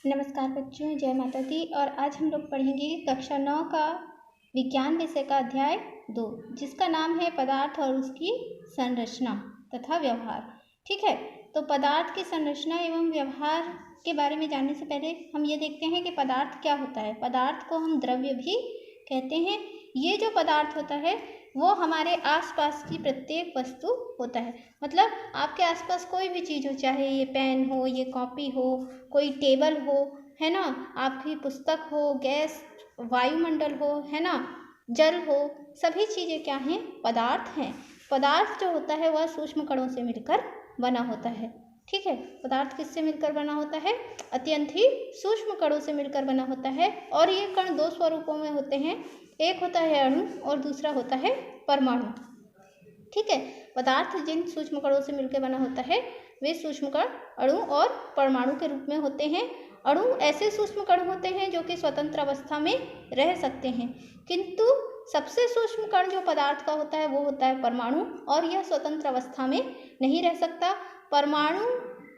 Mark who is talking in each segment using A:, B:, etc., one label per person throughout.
A: नमस्कार बच्चों, जय माता दी। और आज हम लोग पढ़ेंगे कक्षा 9 का विज्ञान विषय का अध्याय 2, जिसका नाम है पदार्थ और उसकी संरचना तथा व्यवहार। ठीक है, तो पदार्थ की संरचना एवं व्यवहार के बारे में जानने से पहले हम ये देखते हैं कि पदार्थ क्या होता है। पदार्थ को हम द्रव्य भी कहते हैं। ये जो पदार्थ होता है वो हमारे आसपास की प्रत्येक वस्तु होता है। मतलब आपके आसपास कोई भी चीज़ हो, चाहे ये पेन हो, ये कॉपी हो, कोई टेबल हो, है ना, आपकी पुस्तक हो, गैस, वायुमंडल हो, है ना, जल हो, सभी चीज़ें क्या हैं? पदार्थ हैं। पदार्थ जो होता है वह सूक्ष्म कणों से मिलकर बना होता है। ठीक है, पदार्थ किससे मिलकर बना होता है? अत्यंत ही सूक्ष्म कणों से मिलकर बना होता है। और ये कण दो स्वरूपों में होते हैं, एक होता है अणु और दूसरा होता है परमाणु। ठीक है, पदार्थ जिन सूक्ष्म कणों से मिलकर बना होता है वे सूक्ष्म कण अणु और परमाणु के रूप में होते हैं। अणु ऐसे सूक्ष्म कण होते हैं जो कि स्वतंत्र अवस्था में रह सकते हैं, किंतु सबसे सूक्ष्म कण जो पदार्थ का होता है वो होता है परमाणु, और यह स्वतंत्र अवस्था में नहीं रह सकता। परमाणु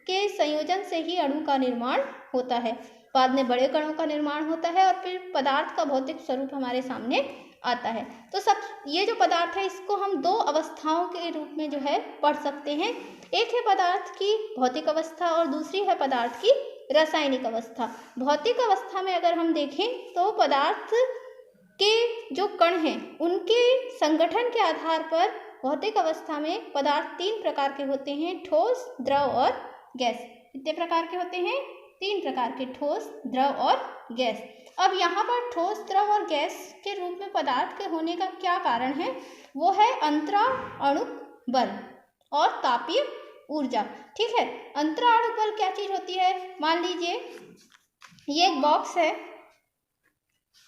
A: के संयोजन से ही अणु का निर्माण होता है, बाद में बड़े कणों का निर्माण होता है और फिर पदार्थ का भौतिक स्वरूप हमारे सामने आता है। तो सब ये जो पदार्थ है इसको हम दो अवस्थाओं के रूप में जो है पढ़ सकते हैं। एक है पदार्थ की भौतिक अवस्था और दूसरी है पदार्थ की रासायनिक अवस्था। भौतिक अवस्था में अगर हम देखें तो पदार्थ के जो कण हैं उनके संगठन के आधार पर भौतिक अवस्था में पदार्थ तीन प्रकार के होते हैं: ठोस, द्रव और गैस। कितने प्रकार के होते हैं? तीन प्रकार के: ठोस, द्रव और गैस। अब यहाँ पर ठोस, द्रव और गैस के रूप में पदार्थ के होने का क्या कारण है? वो है अंतराणुक बल और तापीय ऊर्जा। ठीक है, अंतराणुक बल क्या चीज होती है? मान लीजिए ये एक बॉक्स है,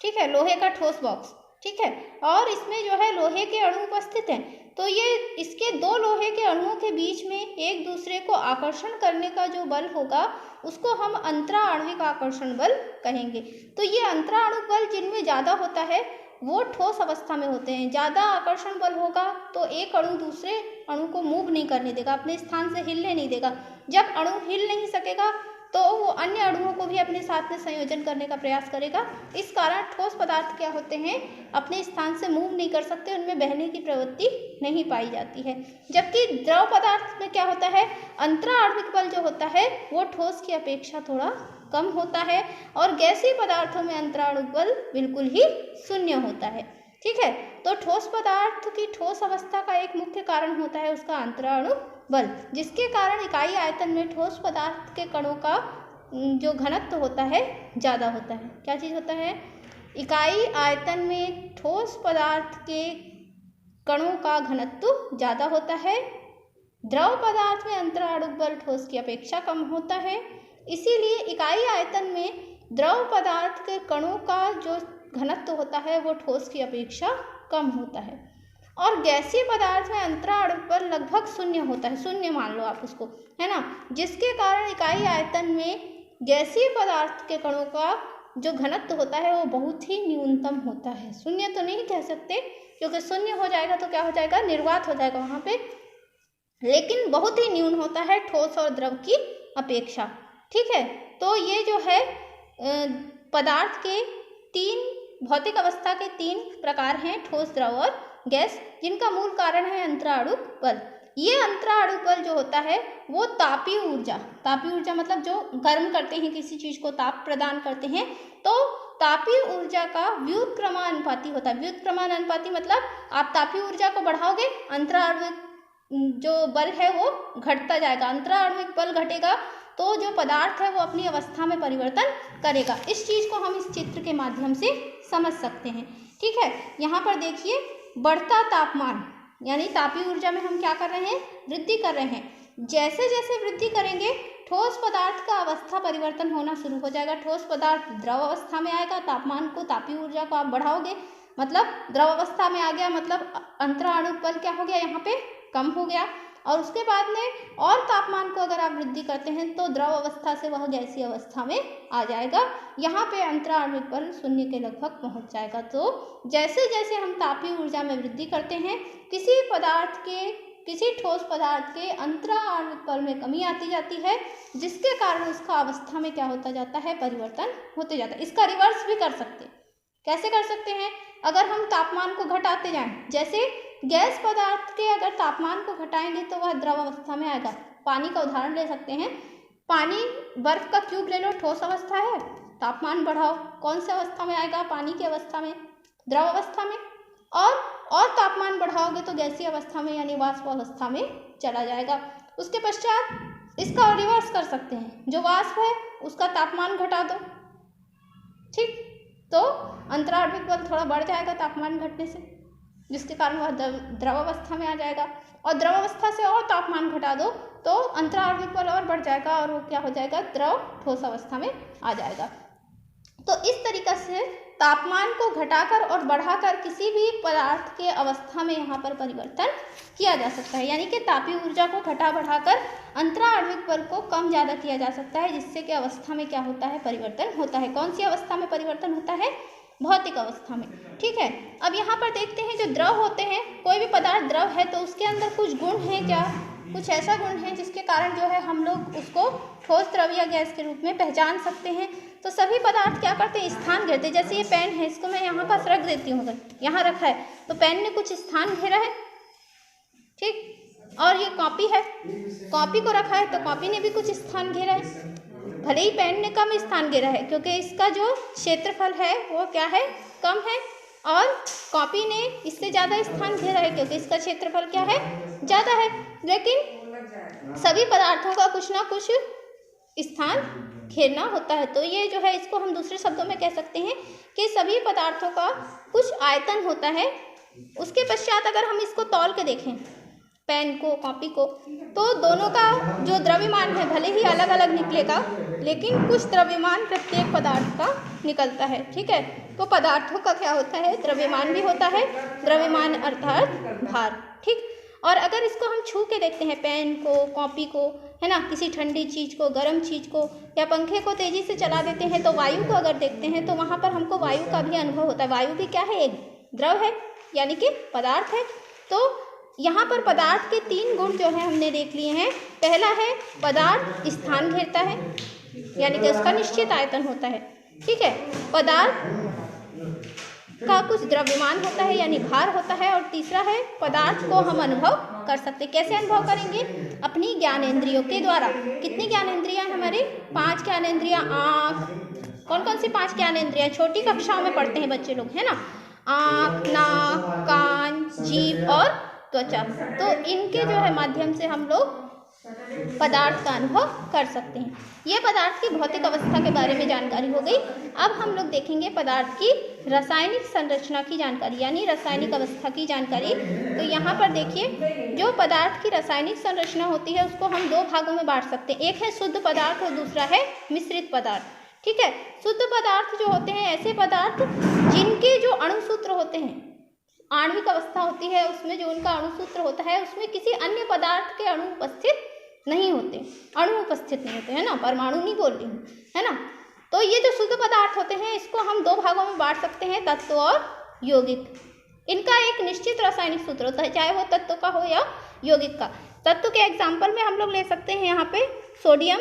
A: ठीक है, लोहे का ठोस बॉक्स, ठीक है, और इसमें जो है लोहे के अणु उपस्थित हैं। तो ये इसके दो लोहे के अणुओं के बीच में एक दूसरे को आकर्षण करने का जो बल होगा उसको हम अंतराणविक आकर्षण बल कहेंगे। तो ये अंतराणुक बल जिनमें ज़्यादा होता है वो ठोस अवस्था में होते हैं। ज़्यादा आकर्षण बल होगा तो एक अणु दूसरे अणु को मूव नहीं करने देगा, अपने स्थान से हिलने नहीं देगा। जब अणु हिल नहीं सकेगा तो वो अन्य अणुओं को भी अपने साथ में संयोजन करने का प्रयास करेगा। इस कारण ठोस पदार्थ क्या होते हैं? अपने स्थान से मूव नहीं कर सकते, उनमें बहने की प्रवृत्ति नहीं पाई जाती है। जबकि द्रव पदार्थ में क्या होता है? अंतराणविक बल जो होता है वो ठोस की अपेक्षा थोड़ा कम होता है, और गैसीय पदार्थों में अंतराणुक बल बिल्कुल ही शून्य होता है। ठीक है, तो ठोस पदार्थ की ठोस अवस्था का एक मुख्य कारण होता है उसका अंतराणुक बल, जिसके कारण इकाई आयतन में ठोस पदार्थ के कणों का जो घनत्व होता है ज़्यादा होता है। क्या चीज़ होता है? इकाई आयतन में ठोस पदार्थ के कणों का घनत्व ज़्यादा होता है। द्रव पदार्थ में अंतराणुक बल ठोस की अपेक्षा कम होता है, इसीलिए इकाई आयतन में द्रव पदार्थ के कणों का जो घनत्व होता है वो ठोस की अपेक्षा कम होता है। और गैसीय पदार्थ में अंतराणुक बल लगभग शून्य होता है, शून्य मान लो आप उसको, है ना, जिसके कारण इकाई आयतन में गैसीय पदार्थ के कणों का जो घनत्व होता है वो बहुत ही न्यूनतम होता है। शून्य तो नहीं कह सकते, क्योंकि शून्य हो जाएगा तो क्या हो जाएगा? निर्वात हो जाएगा वहाँ पे, लेकिन बहुत ही न्यून होता है ठोस और द्रव की अपेक्षा। ठीक है, तो ये जो है पदार्थ के तीन भौतिक अवस्था के तीन प्रकार हैं: ठोस, द्रव और गैस, जिनका मूल कारण है अंतराणुक बल। ये अंतराणुक बल जो होता है वो तापीय ऊर्जा मतलब जो गर्म करते हैं, किसी चीज को ताप प्रदान करते हैं, तो तापीय ऊर्जा का व्युत्क्रमानुपाती होता है। व्युत्क्रमानुपाती मतलब आप तापीय ऊर्जा को बढ़ाओगे, अंतराणुक जो बल है वो घटता जाएगा। अंतराणुक बल घटेगा तो जो पदार्थ है वो अपनी अवस्था में परिवर्तन करेगा। इस चीज को हम इस चित्र के माध्यम से समझ सकते हैं। ठीक है, यहाँ पर देखिए, बढ़ता तापमान यानी तापीय ऊर्जा में हम क्या कर रहे हैं? वृद्धि कर रहे हैं। जैसे जैसे वृद्धि करेंगे ठोस पदार्थ का अवस्था परिवर्तन होना शुरू हो जाएगा। ठोस पदार्थ द्रव अवस्था में आएगा, तापमान को, तापीय ऊर्जा को आप बढ़ाओगे, मतलब द्रव अवस्था में आ गया, मतलब अंतराणुक बल क्या हो गया? यहाँ पे कम हो गया। और उसके बाद में और तापमान को अगर आप वृद्धि करते हैं तो द्रव अवस्था से वह गैसीय अवस्था में आ जाएगा। यहाँ पे अंतराणुक बल शून्य के लगभग पहुँच जाएगा। तो जैसे जैसे हम तापीय ऊर्जा में वृद्धि करते हैं, किसी पदार्थ के किसी ठोस पदार्थ के अंतरा आणविक बल में कमी आती जाती है, जिसके कारण उसका अवस्था में क्या होता जाता है, परिवर्तन होते जाता है। इसका रिवर्स भी कर सकते हैं। कैसे कर सकते हैं? अगर हम तापमान को घटाते जाएं, जैसे गैस पदार्थ के अगर तापमान को घटाएंगे तो वह द्रव अवस्था में आएगा। पानी का उदाहरण ले सकते हैं। पानी, बर्फ का क्यूब ले लो, ठोस अवस्था है, तापमान बढ़ाओ, कौन सी अवस्था में आएगा? पानी की अवस्था में, द्रव अवस्था में। और तापमान बढ़ाओगे तो गैसीय अवस्था में यानी वाष्प अवस्था में चला जाएगा। उसके पश्चात इसका रिवर्स कर सकते हैं, जो वाष्प है उसका तापमान घटा दो, ठीक, तो अंतराणविक बल थोड़ा बढ़ जाएगा तापमान घटने से, जिसके कारण वह द्रव अवस्था में आ जाएगा। और द्रव अवस्था से और तापमान घटा दो तो अंतराणविक बल और बढ़ जाएगा और वो क्या हो जाएगा, द्रव ठोस अवस्था में आ जाएगा। तो इस तरीक़ा से तापमान को घटाकर और बढ़ाकर किसी भी पदार्थ के अवस्था में यहाँ पर परिवर्तन किया जा सकता है, यानी कि तापीय ऊर्जा को घटा बढ़ाकर अंतराणविक बल को कम ज़्यादा किया जा सकता है, जिससे कि अवस्था में क्या होता है, परिवर्तन होता है। कौन सी अवस्था में परिवर्तन होता है? भौतिक अवस्था में, ठीक है। अब यहाँ पर देखते हैं जो द्रव होते हैं, कोई भी पदार्थ द्रव है तो उसके अंदर कुछ गुण हैं क्या, कुछ ऐसा गुण है जिसके कारण जो है हम लोग उसको ठोस, द्रव या गैस के रूप में पहचान सकते हैं। तो सभी पदार्थ क्या करते हैं, स्थान घेरते हैं। जैसे ये पेन है, इसको मैं यहाँ पास रख देती हूँ, अगर यहाँ रखा है तो पेन ने कुछ स्थान घेरा है, ठीक। और ये कॉपी है, कॉपी को रखा है तो कॉपी ने भी कुछ स्थान घेरा है। भले ही पेन ने कम स्थान घेरा है क्योंकि इसका जो क्षेत्रफल है वो क्या है, कम है, और कॉपी ने इससे ज़्यादा स्थान घेरा है क्योंकि इसका क्षेत्रफल क्या है, ज़्यादा है। लेकिन सभी पदार्थों का कुछ ना कुछ स्थान घेरना होता है। तो ये जो है, इसको हम दूसरे शब्दों में कह सकते हैं कि सभी पदार्थों का कुछ आयतन होता है। उसके पश्चात अगर हम इसको तौल के देखें, पेन को, कॉपी को, तो दोनों का जो द्रव्यमान है भले ही अलग अलग निकलेगा, लेकिन कुछ द्रव्यमान प्रत्येक पदार्थ का निकलता है, ठीक है। तो पदार्थों का क्या होता है, द्रव्यमान भी होता है, द्रव्यमान अर्थात भार, ठीक। और अगर इसको हम छू के देखते हैं, पेन को, कॉपी को, है ना, किसी ठंडी चीज़ को, गर्म चीज़ को, या पंखे को तेज़ी से चला देते हैं, तो वायु को अगर देखते हैं तो वहाँ पर हमको वायु का भी अनुभव होता है। वायु भी क्या है, एक द्रव है, यानी कि पदार्थ है। तो यहाँ पर पदार्थ के 3 गुण जो है हमने देख लिए हैं। पहला है, पदार्थ स्थान घेरता है, यानी कि उसका निश्चित आयतन होता है, ठीक है। पदार्थ का कुछ द्रव्यमान होता है यानी भार होता है। और तीसरा है, पदार्थ को हम अनुभव कर सकते हैं। कैसे अनुभव करेंगे? अपनी ज्ञानेंद्रियों के द्वारा। कितनी ज्ञानेंद्रियां हैं हमारी? 5 ज्ञानेंद्रियां। आँख, कौन कौन सी 5 ज्ञानेंद्रियां छोटी कक्षाओं में पढ़ते हैं बच्चे लोग, है ना? आँख, नाक, कान, जीभ और त्वचा। तो इनके जो है माध्यम से हम लोग पदार्थ का अनुभव कर सकते हैं। ये पदार्थ की भौतिक अवस्था के बारे में जानकारी हो गई। अब हम लोग देखेंगे पदार्थ की रासायनिक संरचना की जानकारी, यानी रासायनिक अवस्था की जानकारी। तो यहाँ पर देखिए, जो पदार्थ की रासायनिक संरचना होती है उसको हम 2 भागों में बांट सकते हैं। एक है शुद्ध पदार्थ और दूसरा है मिश्रित पदार्थ, ठीक है। शुद्ध पदार्थ जो होते हैं ऐसे पदार्थ जिनके जो अणुसूत्र होते हैं, आणविक अवस्था होती है उसमें जो उनका अणुसूत्र होता है उसमें किसी अन्य पदार्थ के अणु उपस्थित नहीं होते, अणु उपस्थित नहीं होते, है ना, परमाणु नहीं बोल रही हूँ, है ना। तो ये जो शुद्ध पदार्थ होते हैं इसको हम 2 भागों में बांट सकते हैं, तत्व और यौगिक। इनका एक निश्चित रासायनिक सूत्र होता है, चाहे वो तत्व का हो या यौगिक का। तत्व के एग्जाम्पल में हम लोग ले सकते हैं यहाँ पे सोडियम,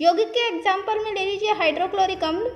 A: यौगिक के एग्जाम्पल में ले लीजिए हाइड्रोक्लोरिक अम्ल,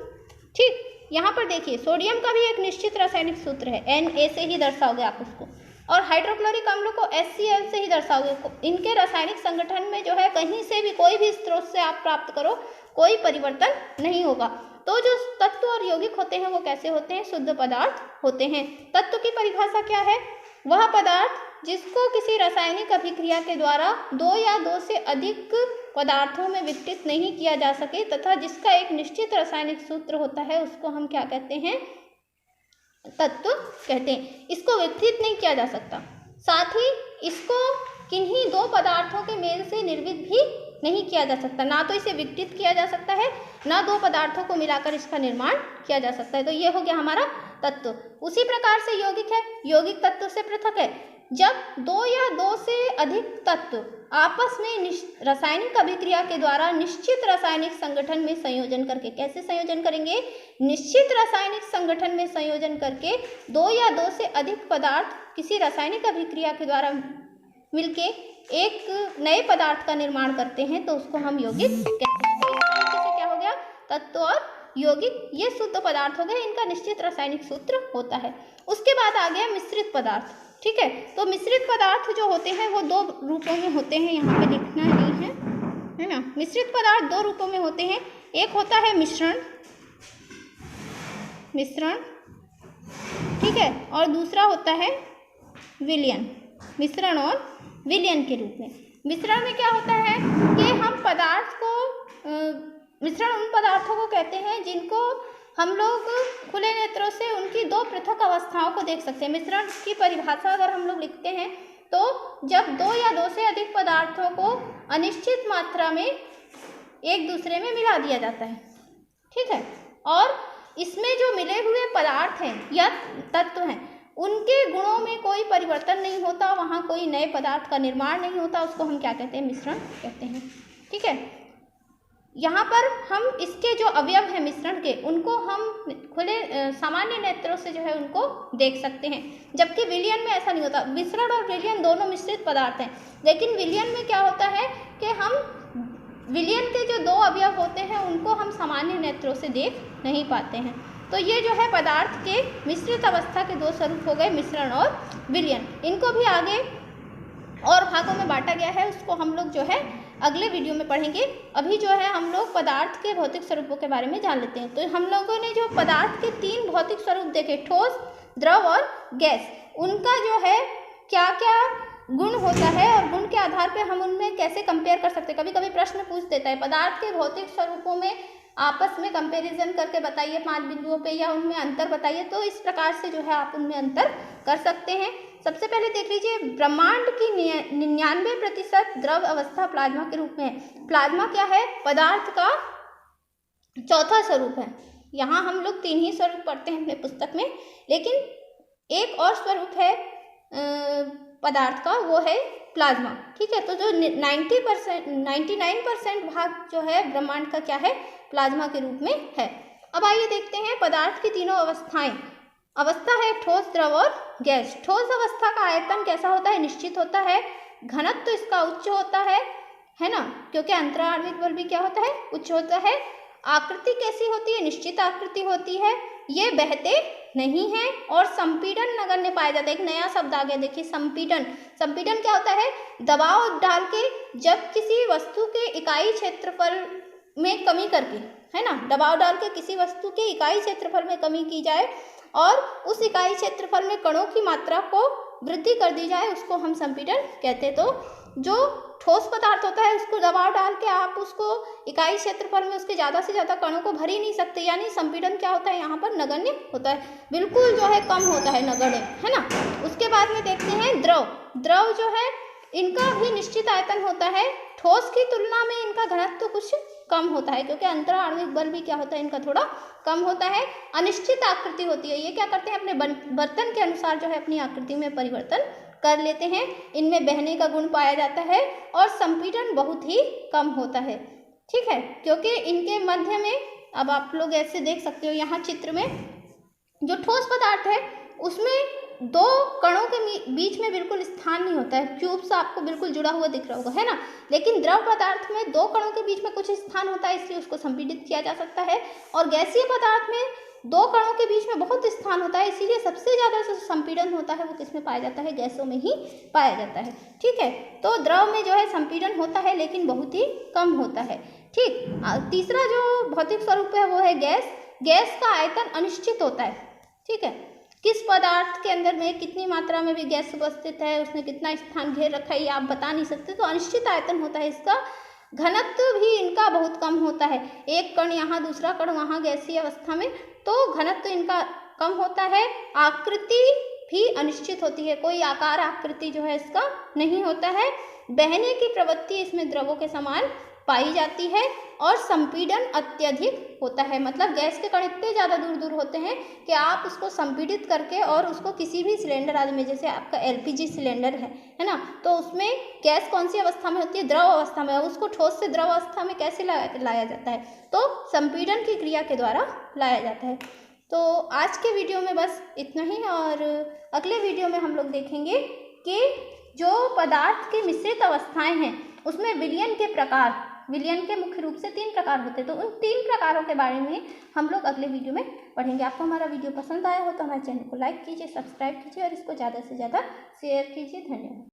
A: ठीक। यहाँ पर देखिए सोडियम का भी एक निश्चित रासायनिक सूत्र है, Na से ही दर्शाओगे आप उसको, और हाइड्रोक्लोरिक अम्ल को HCl से ही दर्शाओगे। इनके रासायनिक संगठन में जो है कहीं से भी कोई भी स्रोत से आप प्राप्त करो कोई परिवर्तन नहीं होगा। तो जो तत्व और यौगिक होते हैं वो कैसे होते हैं? शुद्ध पदार्थ होते हैं। तत्व की परिभाषा क्या है? वह पदार्थ जिसको किसी रासायनिक अभिक्रिया के द्वारा 2 या 2 से अधिक पदार्थों में विघटित नहीं किया जा सके तथा जिसका एक निश्चित रासायनिक सूत्र होता है उसको हम क्या कहते हैं? तत्व कहते हैं। इसको विघटित नहीं किया जा सकता, साथ ही इसको किन्हीं 2 पदार्थों के मेल से निर्मित भी नहीं किया जा सकता। ना तो इसे विघटित किया जा सकता है, ना 2 पदार्थों को मिलाकर इसका निर्माण किया जा सकता है। तो ये हो गया हमारा तत्व। उसी प्रकार से यौगिक है, यौगिक तत्व से पृथक है। जब 2 या 2 से अधिक तत्व आपस में रासायनिक अभिक्रिया के द्वारा निश्चित रासायनिक संगठन में संयोजन करके, कैसे संयोजन करेंगे? निश्चित रासायनिक संगठन में संयोजन करके 2 या 2 से अधिक पदार्थ किसी रासायनिक अभिक्रिया के द्वारा मिलके एक नए पदार्थ का निर्माण करते हैं तो उसको हम यौगिक कहते हैं। तो इस तरीके से क्या हो गया, तत्व और यौगिक ये शुद्ध पदार्थ हो गए, इनका निश्चित रासायनिक सूत्र होता है। उसके बाद आ गया मिश्रित पदार्थ। ठीक है, तो मिश्रित पदार्थ जो होते हैं वो दो रूपों में होते हैं, यहाँ पे लिखना नहीं है ना। मिश्रित पदार्थ दो रूपों में होते हैं, एक होता है मिश्रण, ठीक है, और दूसरा होता है विलयन, मिश्रण और विलयन के रूप में। मिश्रण में क्या होता है कि हम पदार्थ को मिश्रण उन पदार्थों को कहते हैं जिनको हम लोग खुले नेत्रों से उनकी दो पृथक अवस्थाओं को देख सकते हैं। मिश्रण की परिभाषा अगर हम लोग लिखते हैं तो जब दो या दो से अधिक पदार्थों को अनिश्चित मात्रा में एक दूसरे में मिला दिया जाता है। ठीक है, और इसमें जो मिले हुए पदार्थ हैं या तत्व हैं उनके गुणों में कोई परिवर्तन नहीं होता, वहाँ कोई नए पदार्थ का निर्माण नहीं होता, उसको हम क्या कहते हैं, मिश्रण कहते हैं। ठीक है, यहाँ पर हम इसके जो अवयव हैं मिश्रण के उनको हम खुले सामान्य नेत्रों से जो है उनको देख सकते हैं, जबकि विलयन में ऐसा नहीं होता। मिश्रण और विलयन दोनों मिश्रित पदार्थ हैं, लेकिन विलयन में क्या होता है कि हम विलयन के जो दो अवयव होते हैं उनको हम सामान्य नेत्रों से देख नहीं पाते हैं। तो ये जो है पदार्थ के मिश्रित अवस्था के दो स्वरूप हो गए, मिश्रण और विलयन। इनको भी आगे और भागों में बांटा गया है, उसको हम लोग जो है अगले वीडियो में पढ़ेंगे। अभी जो है हम लोग पदार्थ के भौतिक स्वरूपों के बारे में जान लेते हैं। तो हम लोगों ने जो पदार्थ के तीन भौतिक स्वरूप देखे, ठोस, द्रव और गैस, उनका जो है क्या क्या गुण होता है और गुण के आधार पर हम उनमें कैसे कंपेयर कर सकते हैं। कभी कभी प्रश्न पूछ देता है पदार्थ के भौतिक स्वरूपों में आपस में कंपैरिजन करके बताइए 5 बिंदुओं पे, या उनमें अंतर बताइए। तो इस प्रकार से जो है आप उनमें अंतर कर सकते हैं। सबसे पहले देख लीजिए, ब्रह्मांड की 99% द्रव अवस्था प्लाज्मा के रूप में है। प्लाज्मा क्या है, पदार्थ का चौथा स्वरूप है। यहाँ हम लोग 3 ही स्वरूप पढ़ते हैं अपने पुस्तक में, लेकिन एक और स्वरूप है पदार्थ का, वो है प्लाज्मा। ठीक है, तो जो 99% भाग जो है ब्रह्मांड का क्या है, प्लाज्मा के रूप में है। अब आइए देखते हैं पदार्थ की तीनों अवस्थाएं। अवस्था है ठोस, द्रव और गैस। ठोस अवस्था का आयतन कैसा होता है, निश्चित होता है। घनत्व तो इसका उच्च होता है ना, क्योंकि अंतराण्विक बल भी क्या होता है, उच्च होता है। आकृति कैसी होती है, निश्चित आकृति होती है। ये बहते नहीं है और संपीड़न नगण्य पाया जाता है। एक नया शब्द आ गया, देखिए, संपीड़न। संपीड़न क्या होता है, दबाव डाल के जब किसी वस्तु के इकाई क्षेत्रफल में कमी करके, है ना, दबाव डाल के किसी वस्तु के इकाई क्षेत्रफल में कमी की जाए और उस इकाई क्षेत्रफल में कणों की मात्रा को वृद्धि कर दी जाए, उसको हम संपीड़न कहते हैं। तो जो ठोस पदार्थ होता है उसको दबाव डाल के आप उसको इकाई क्षेत्रफल में उसके ज़्यादा से ज़्यादा कणों को भर ही नहीं सकते, यानी संपीड़न क्या होता है, यहाँ पर नगण्य होता है, बिल्कुल जो है कम होता है, नगण्य, है ना। उसके बाद में देखते हैं द्रव। द्रव जो है इनका भी निश्चित आयतन होता है। ठोस की तुलना में इनका घनत्व कुछ कम होता है, क्योंकि अंतराण्विक बल भी क्या होता है, इनका थोड़ा कम होता है। अनिश्चित आकृति होती है। ये क्या करते हैं, अपने बर्तन के अनुसार जो है अपनी आकृति में परिवर्तन कर लेते हैं। इनमें बहने का गुण पाया जाता है और संपीड़न बहुत ही कम होता है। ठीक है, क्योंकि इनके मध्य में, अब आप लोग ऐसे देख सकते हो यहाँ चित्र में, जो ठोस पदार्थ है उसमें दो कणों के बीच में बिल्कुल स्थान नहीं होता है, क्यूब सा आपको बिल्कुल जुड़ा हुआ दिख रहा होगा, है ना। लेकिन द्रव पदार्थ में दो कणों के बीच में कुछ स्थान होता है, इसलिए उसको संपीड़ित किया जा सकता है। और गैसीय पदार्थ में दो कणों के बीच में बहुत स्थान होता है, इसीलिए सबसे ज़्यादा जो संपीड़न होता है वो किसमें पाया जाता है, गैसों में ही पाया जाता है। ठीक है, तो द्रव में जो है संपीड़न होता है लेकिन बहुत ही कम होता है। ठीक, तीसरा जो भौतिक स्वरूप है वो है गैस। गैस का आयतन अनिश्चित होता है। ठीक है, किस पदार्थ के अंदर में कितनी मात्रा में भी गैस उपस्थित है, उसने कितना स्थान घेर रखा है, ये आप बता नहीं सकते, तो अनिश्चित आयतन होता है इसका। घनत्व भी इनका बहुत कम होता है, एक कण यहाँ दूसरा कण वहाँ गैसीय अवस्था में, तो घनत्व इनका कम होता है। आकृति भी अनिश्चित होती है, कोई आकार आकृति जो है इसका नहीं होता है। बहने की प्रवृत्ति इसमें द्रवों के समान पाई जाती है और संपीड़न अत्यधिक होता है। मतलब गैस के कण इतने ज़्यादा दूर दूर होते हैं कि आप उसको संपीड़ित करके और उसको किसी भी सिलेंडर आदि में, जैसे आपका LPG सिलेंडर है ना, तो उसमें गैस कौन सी अवस्था में होती है, द्रव अवस्था में। उसको ठोस से द्रव अवस्था में कैसे लाया जाता है, तो संपीड़न की क्रिया के द्वारा लाया जाता है। तो आज के वीडियो में बस इतना ही, और अगले वीडियो में हम लोग देखेंगे कि जो पदार्थ की मिश्रित अवस्थाएं हैं उसमें विलयन के प्रकार, विलयन के मुख्य रूप से 3 प्रकार होते हैं। तो उन 3 प्रकारों के बारे में हम लोग अगले वीडियो में पढ़ेंगे। आपको हमारा वीडियो पसंद आया हो तो हमारे चैनल को लाइक कीजिए, सब्सक्राइब कीजिए और इसको ज़्यादा से ज़्यादा शेयर कीजिए। धन्यवाद।